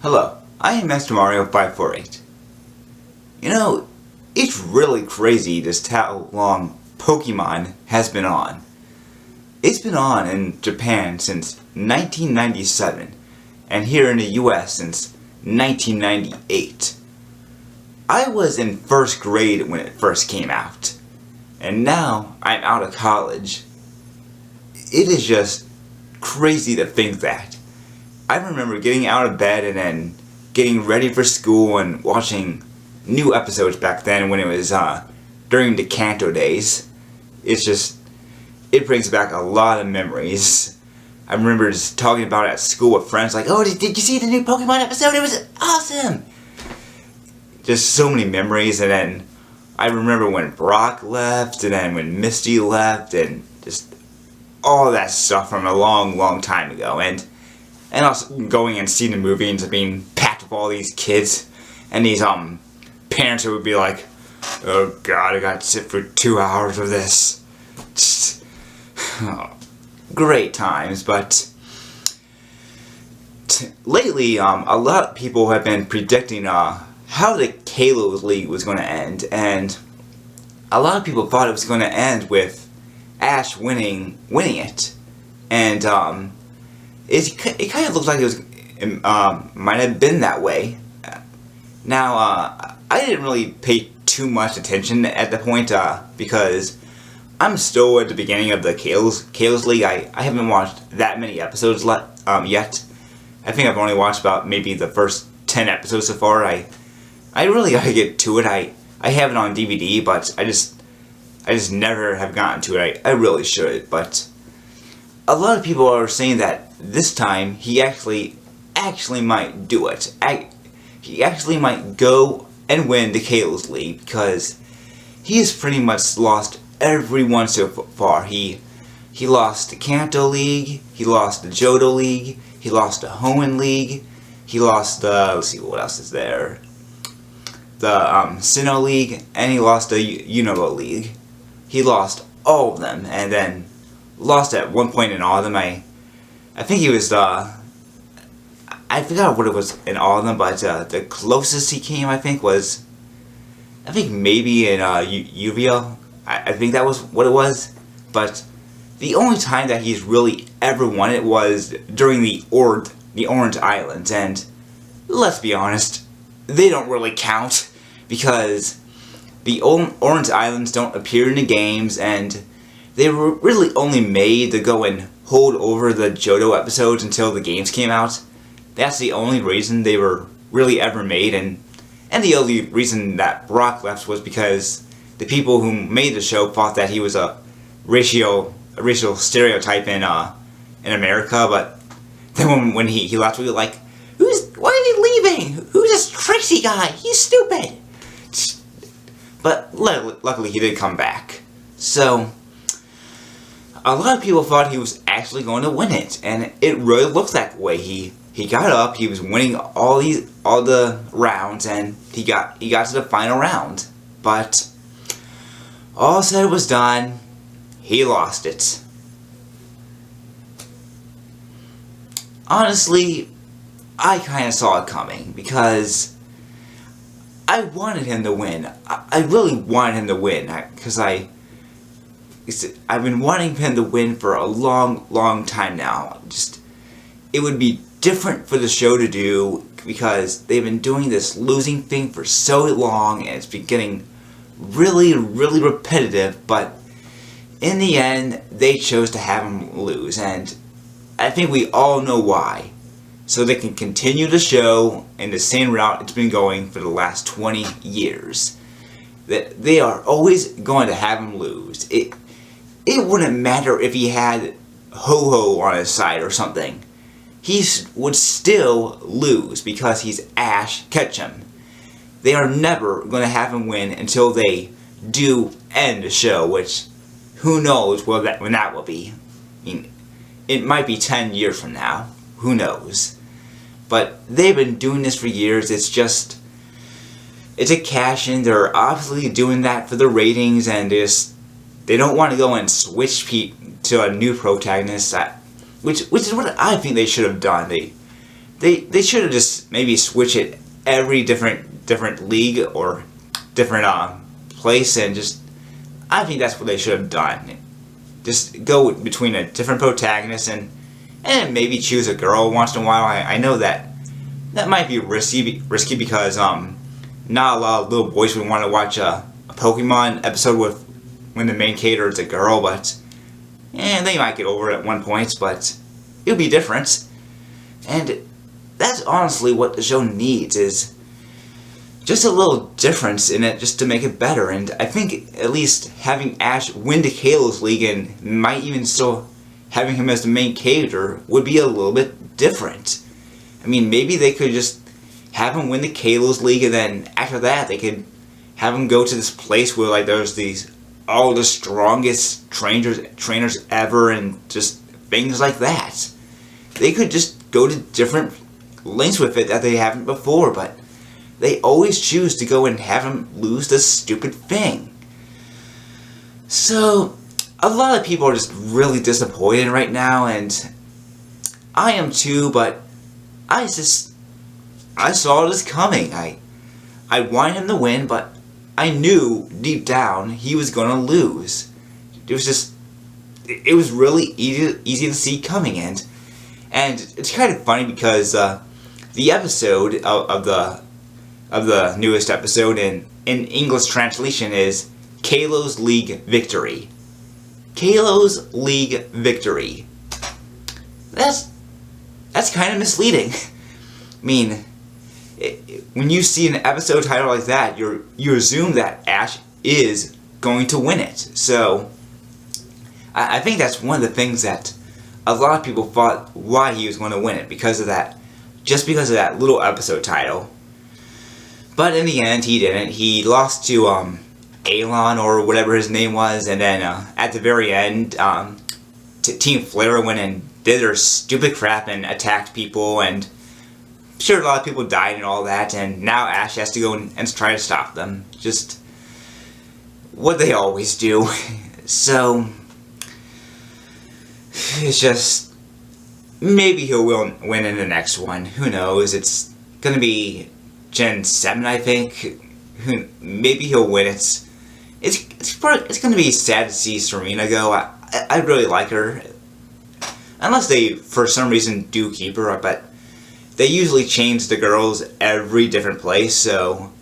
Hello, I am Master Mario 548. You know, it's really crazy just how long Pokemon has been on. It's been on in Japan since 1997, and here in the US since 1998. I was in first grade when it first came out, and now I'm out of college. It is just crazy to think that. I remember getting out of bed and then getting ready for school and watching new episodes back then when it was during the Kanto days. It brings back a lot of memories. I remember just talking about it at school with friends like, oh, did you see the new Pokemon episode? It was awesome! Just so many memories. And then I remember when Brock left and then when Misty left and just all that stuff from a long time ago. And also going and seeing the movie and just being packed with all these kids and these parents who would be like, oh god, I got to sit for 2 hours of this. Just, great times. But lately, a lot of people have been predicting how the Kalos League was going to end, and a lot of people thought it was going to end with Ash winning it, and it kind of looked like it might have been that way. Now, I didn't really pay too much attention at the point because I'm still at the beginning of the Kalos League. I haven't watched that many episodes yet. I think I've only watched about maybe the first 10 episodes so far. I really gotta get to it. I have it on DVD, but I just never have gotten to it. I really should, but a lot of people are saying that this time he actually might do it. He actually might go and win the Kalos League because he has pretty much lost everyone so far. He lost the Kanto League, he lost the Johto League, he lost the Hoenn League, he lost the, let's see what else is there, the Sinnoh League, and he lost the Unova League. He lost all of them, and then lost at one point in all of them. I think he was I forgot what it was in all of them, but the closest he came, I think maybe in Uvia. I think that was what it was. But the only time that he's really ever won it was during the Orange Islands, and let's be honest, they don't really count because the Orange Islands don't appear in the games, and they were really only made to go and hold over the Johto episodes until the games came out. That's the only reason they were really ever made, and the only reason that Brock left was because the people who made the show thought that he was a racial stereotype in America. But then when he left, we were like, why is he leaving? Who's this Tracy guy? He's stupid. But luckily he did come back. So a lot of people thought he was actually going to win it, and it really looked that way. He got up, he was winning all the rounds, and he got to the final round. But all said was done, he lost it. Honestly, I kind of saw it coming because I wanted him to win. I really wanted him to win because I've been wanting him to win for a long time now. It would be different for the show to do because they've been doing this losing thing for so long, and it's been getting really repetitive. But in the end, they chose to have him lose, and I think we all know why. So they can continue the show in the same route it's been going for the last 20 years. That they are always going to have him lose. It wouldn't matter if he had Ho-Ho on his side or something. He would still lose because he's Ash Ketchum. They are never going to have him win until they do end the show, which who knows when that will be. I mean, it might be 10 years from now. Who knows? But they've been doing this for years. It's a cash-in. They're obviously doing that for the ratings, and they don't want to go and switch to a new protagonist, which is what I think they should have done. they should have just maybe switched it every different league or different place, and just I think that's what they should have done. Just go between a different protagonist and maybe choose a girl once in a while. I know that might be risky because not a lot of little boys would want to watch a Pokemon episode with when the main character is a girl, but they might get over it at one point, but it'll be different. And that's honestly what the show needs, is just a little difference in it just to make it better. And I think at least having Ash win the Kalos League and might even still having him as the main character would be a little bit different. I mean, maybe they could just have him win the Kalos League, and then after that they could have him go to this place where like there's these all the strongest trainers ever and just things like that. They could just go to different lengths with it that they haven't before, but they always choose to go and have him lose this stupid thing. So a lot of people are just really disappointed right now, and I am too, but I saw this coming. I wanted him to win, but I knew deep down he was going to lose. It was really easy to see coming in. And it's kind of funny because the episode of the newest episode in English translation is Kalos League Victory. Kalos League Victory. That's kind of misleading. I mean, when you see an episode title like that, you assume that Ash is going to win it. So I think that's one of the things that a lot of people thought why he was going to win it, because of that little episode title. But in the end, he didn't. He lost to Alon or whatever his name was, and then at the very end, Team Flare went and did their stupid crap and attacked people, and sure, a lot of people died and all that, and now Ash has to go and try to stop them. Just what they always do. So it's just, maybe he'll win in the next one. Who knows? It's gonna be Gen 7, I think. Maybe he'll win it. It's gonna be sad to see Serena go. I really like her. Unless they, for some reason, do keep her, but they usually change the girls every different place, so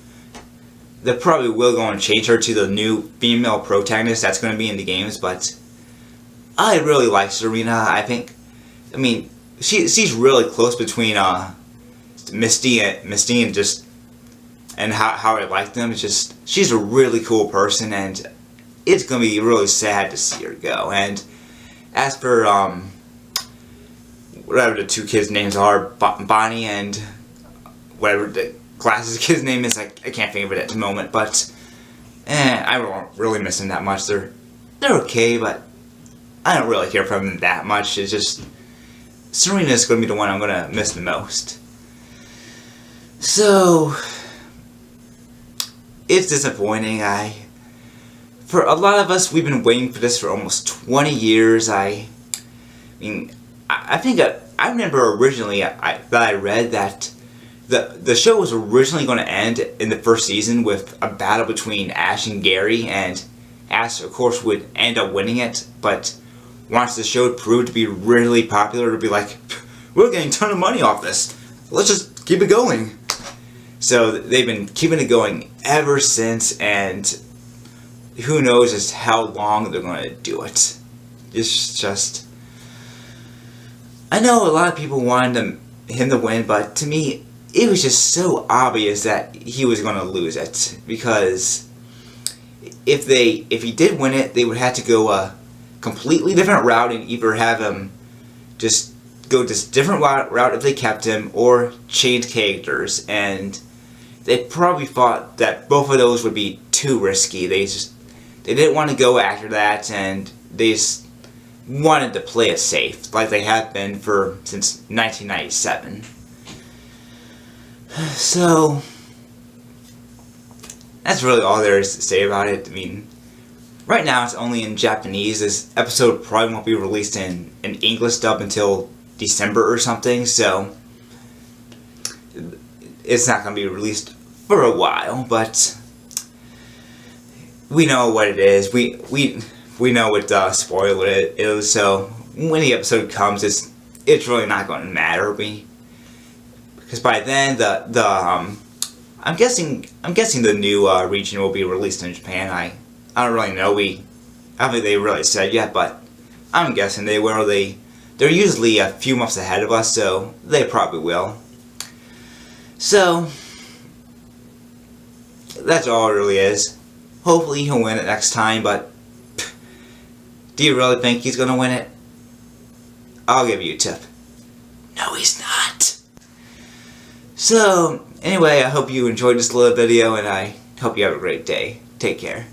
they probably will go and change her to the new female protagonist that's going to be in the games, but I really like Serena. I mean, she's really close between Misty and just, and how I like them. It's just, she's a really cool person, and it's going to be really sad to see her go. And as for, whatever the two kids' names are, Bonnie and whatever the Glasses kid's name is, I can't think of it at the moment, but I don't really miss them that much. They're okay, but I don't really care for them that much. It's just, Serena's going to be the one I'm going to miss the most. So it's disappointing. For a lot of us, we've been waiting for this for almost 20 years. I mean, I remember originally that I read that the show was originally going to end in the first season with a battle between Ash and Gary, and Ash, of course, would end up winning it, but once the show proved to be really popular, to be like, we're getting a ton of money off this, let's just keep it going. So they've been keeping it going ever since, and who knows just how long they're going to do it. It's just, I know a lot of people wanted him to win, but to me, it was just so obvious that he was going to lose it, because if he did win it, they would have to go a completely different route and either have him just go this different route if they kept him, or change characters, and they probably thought that both of those would be too risky. They didn't want to go after that, and they just wanted to play it safe, like they have been since 1997. So that's really all there is to say about it. I mean, right now it's only in Japanese. This episode probably won't be released in English dub until December or something, so it's not going to be released for a while, but we know what it is. We know what the spoiler is, so when the episode comes, it's really not going to matter. Because by then I'm guessing the new region will be released in Japan. I don't really know. I don't think they really said yet, but I'm guessing they will. They're usually a few months ahead of us, so they probably will. So that's all it really is. Hopefully he'll win it next time, but do you really think he's gonna win it? I'll give you a tip. No, he's not. So, anyway, I hope you enjoyed this little video, and I hope you have a great day. Take care.